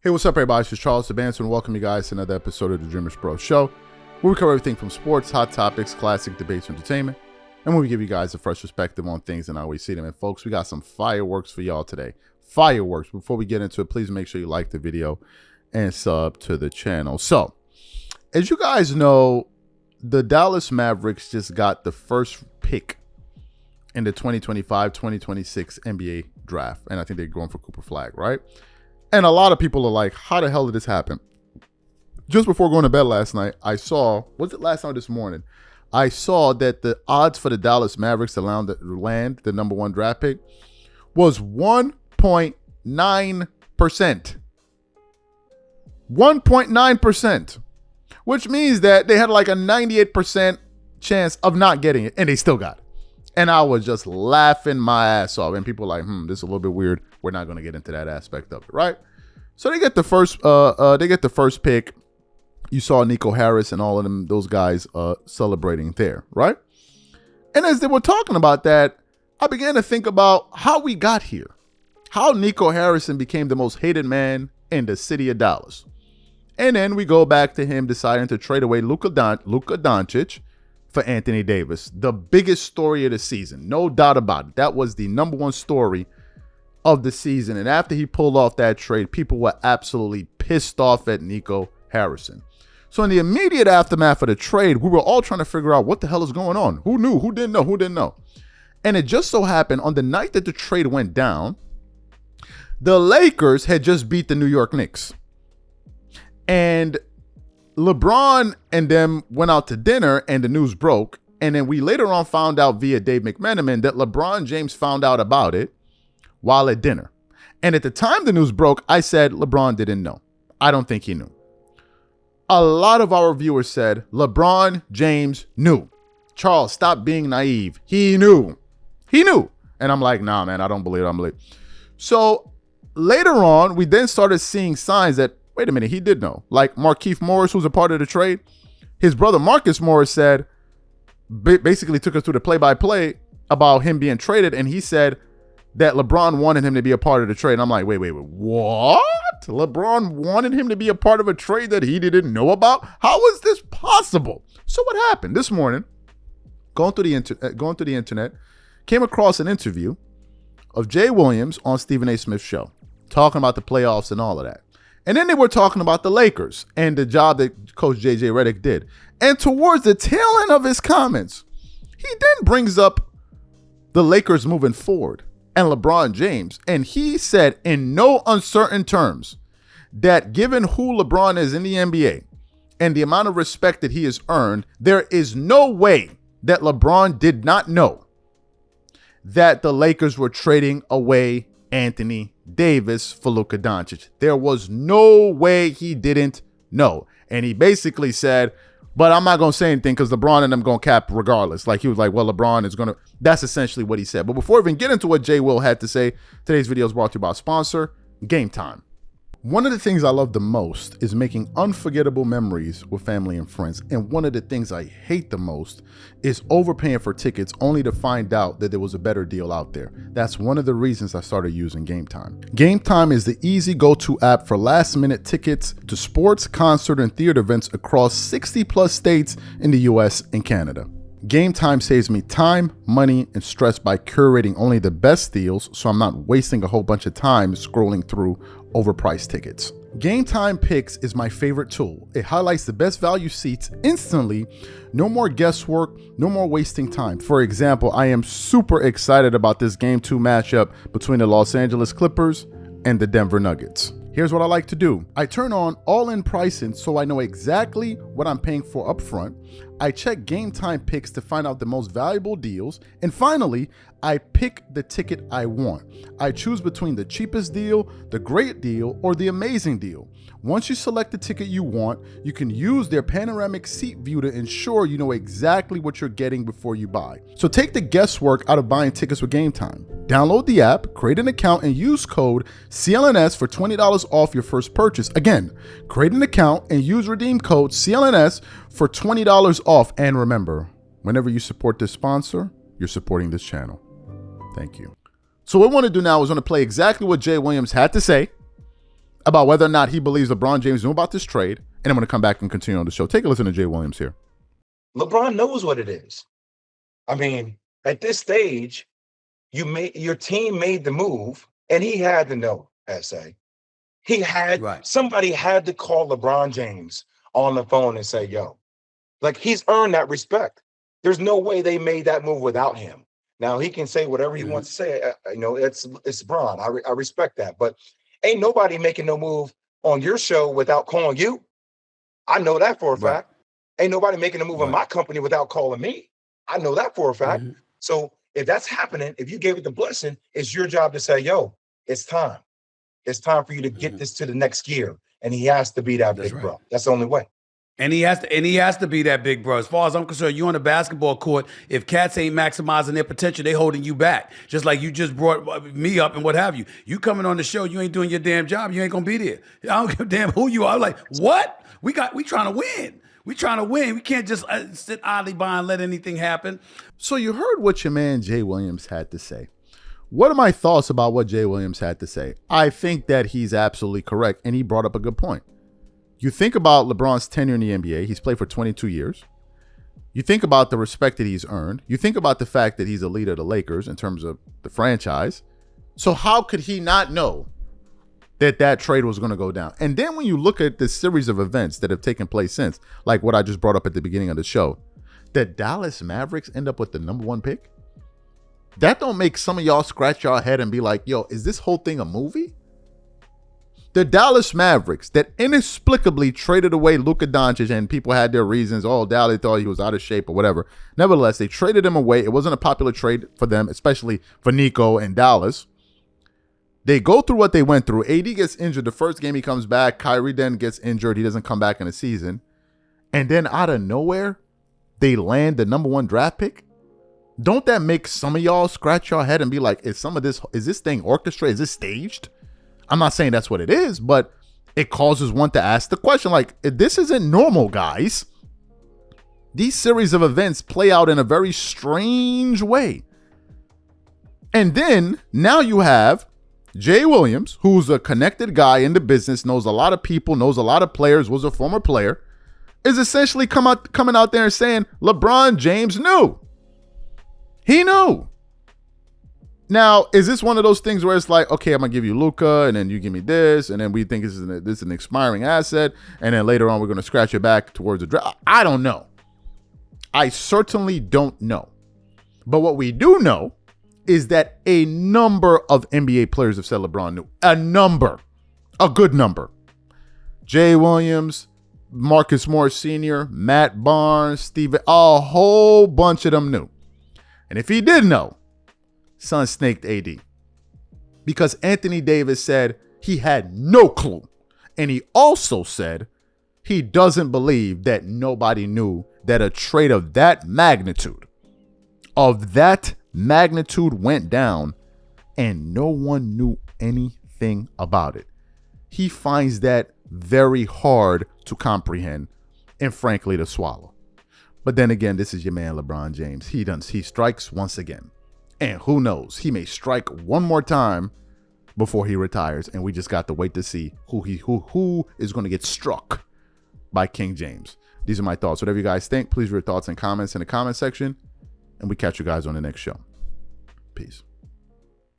Hey, what's up, everybody? This is Charles Sabanson, and welcome you guys to another episode of the Dreamers Bro Show, where we cover everything from sports, hot topics, classic debates, entertainment, and where we give you guys a fresh perspective on things and how we see them. And folks, we got some fireworks for y'all today. Fireworks. Before we get into it, please make sure you like the video and sub to the channel. So, as you guys know, the Dallas Mavericks just got the first pick in the 2025-2026 NBA draft, and I think they're going for Cooper Flag, right? And a lot of people are like, how the hell did this happen? Just before going to bed last night, I saw, was it last night or this morning? I saw that the odds for the Dallas Mavericks to land the number one draft pick was 1.9%. 1.9%. Which means that they had like a 98% chance of not getting it, and they still got it. And I was just laughing my ass off. And people were like, this is a little bit weird. We're not going to get into that aspect of it, right? So they get the first pick. You saw Nico Harris and all of them, those guys celebrating there, right? And as they were talking about that, I began to think about how we got here. How Nico Harrison became the most hated man in the city of Dallas. And then we go back to him deciding to trade away Luka Doncic for Anthony Davis. The biggest story of the season. No doubt about it. That was the number one story of the season. And after he pulled off that trade, people were absolutely pissed off at Nico Harrison. So in the immediate aftermath of the trade, we were all trying to figure out what the hell is going on. Who knew? Who didn't know? Who didn't know? And it just so happened on the night that the trade went down, the Lakers had just beat the New York Knicks. And LeBron and them went out to dinner and the news broke. And then we later on found out via Dave McMenamin that LeBron James found out about it while at dinner. And at the time the news broke, I said LeBron didn't know. I don't think he knew. A lot of our viewers said LeBron James knew. Charles, stop being naive. He knew. He knew. And I'm like, nah, man, I don't believe it. So later on, we then started seeing signs that, wait a minute, he did know. Like Markieff Morris, who's a part of the trade, his brother Marcus Morris said, basically took us through the play-by-play about him being traded, and he said that LeBron wanted him to be a part of the trade. And I'm like, wait, what? LeBron wanted him to be a part of a trade that he didn't know about? How is this possible? So what happened this morning? Going through the internet, came across an interview of Jay Williams on Stephen A. Smith's show, talking about the playoffs and all of that. And then they were talking about the Lakers and the job that Coach J.J. Redick did. And towards the tail end of his comments, he then brings up the Lakers moving forward and LeBron James. And he said in no uncertain terms that given who LeBron is in the NBA and the amount of respect that he has earned, there is no way that LeBron did not know that the Lakers were trading away Anthony Davis for Luka Doncic. There was no way he didn't know. And he basically said, but I'm not going to say anything because LeBron and them going to cap regardless. Like he was like, well, LeBron is going to, that's essentially what he said. But before we even get into what Jay Will had to say, today's video is brought to you by our sponsor, GameTime. One of the things I love the most is making unforgettable memories with family and friends. And one of the things I hate the most is overpaying for tickets only to find out that there was a better deal out there. That's one of the reasons I started using GameTime. GameTime is the easy go-to app for last-minute tickets to sports, concert, and theater events across 60-plus states in the US and Canada. GameTime saves me time, money, and stress by curating only the best deals, so I'm not wasting a whole bunch of time scrolling through overpriced tickets. GameTime Picks is my favorite tool. It highlights the best value seats instantly. No more guesswork, no more wasting time. For example, I am super excited about this Game 2 matchup between the Los Angeles Clippers and the Denver Nuggets. Here's what I like to do. I turn on all-in pricing so I know exactly what I'm paying for up front. I check GameTime Picks to find out the most valuable deals. And finally, I pick the ticket I want. I choose between the cheapest deal, the great deal, or the amazing deal. Once you select the ticket you want, you can use their panoramic seat view to ensure you know exactly what you're getting before you buy. So take the guesswork out of buying tickets with GameTime. Download the app, create an account, and use code CLNS for $20 off your first purchase. Again, create an account and use redeem code CLNS for $20 off. And remember, whenever you support this sponsor, you're supporting this channel. Thank you. So what I want to do now is want to play exactly what Jay Williams had to say about whether or not he believes LeBron James knew about this trade. And I'm going to come back and continue on the show. Take a listen to Jay Williams here. LeBron knows what it is. I mean, at this stage, your team made the move, and he had to know, SA. Somebody had to call LeBron James on the phone and say, yo, like, he's earned that respect. There's no way they made that move without him. Now, he can say whatever he wants to say. It's LeBron. I respect that. But ain't nobody making no move on your show without calling you. I know that for a fact. Ain't nobody making a move in my company without calling me. I know that for a fact. So if that's happening, if you gave it the blessing, it's your job to say, yo, it's time. It's time for you to get this to the next gear. And he has to be that big bro. That's the only way. And he has to be that big bro. As far as I'm concerned, you on the basketball court, if cats ain't maximizing their potential, they holding you back. Just like you just brought me up and what have you. You coming on the show, you ain't doing your damn job, you ain't gonna be there. I don't give a damn who you are. I'm like, what? We trying to win. We trying to win. We can't just sit idly by and let anything happen. So you heard what your man Jay Williams had to say. What are my thoughts about what Jay Williams had to say? I think that he's absolutely correct, and he brought up a good point. You think about LeBron's tenure in the NBA. He's played for 22 years. You think about the respect that he's earned. You think about the fact that he's a leader of the Lakers in terms of the franchise. So how could he not know that trade was going to go down? And then when you look at the series of events that have taken place since, like what I just brought up at the beginning of the show, the Dallas Mavericks end up with the number 1 pick. That don't make some of y'all scratch your head and be like, yo, is this whole thing a movie? The Dallas Mavericks that inexplicably traded away Luka Doncic, and people had their reasons. Oh, Dallas thought he was out of shape or whatever. Nevertheless, they traded him away. It wasn't a popular trade for them, especially for Nico and Dallas. They go through what they went through. AD gets injured. The first game he comes back. Kyrie then gets injured. He doesn't come back in the season. And then out of nowhere, they land the number 1 draft pick. Don't that make some of y'all scratch your head and be like, is this thing orchestrated? Is this staged? I'm not saying that's what it is, but it causes one to ask the question, like, this isn't normal, guys. These series of events play out in a very strange way. And then now you have Jay Williams, who's a connected guy in the business, knows a lot of people, knows a lot of players, was a former player, is essentially coming out there and saying LeBron James knew. He knew. Now, is this one of those things where it's like, okay, I'm going to give you Luka, and then you give me this, and then we think this is an expiring asset, and then later on we're going to scratch it back towards the draft? I don't know. I certainly don't know. But what we do know is that a number of NBA players have said LeBron knew. A good number. Jay Williams, Marcus Morris Sr., Matt Barnes, a whole bunch of them knew. And if he did know, son snaked AD, because Anthony Davis said he had no clue. And he also said he doesn't believe that nobody knew that a trade of that magnitude went down and no one knew anything about it. He finds that very hard to comprehend and frankly to swallow. But then again, this is your man LeBron James. He strikes once again. And who knows, he may strike one more time before he retires. And we just got to wait to see who is going to get struck by King James. These are my thoughts. Whatever you guys think, please leave your thoughts and comments in the comment section. And we catch you guys on the next show. Peace.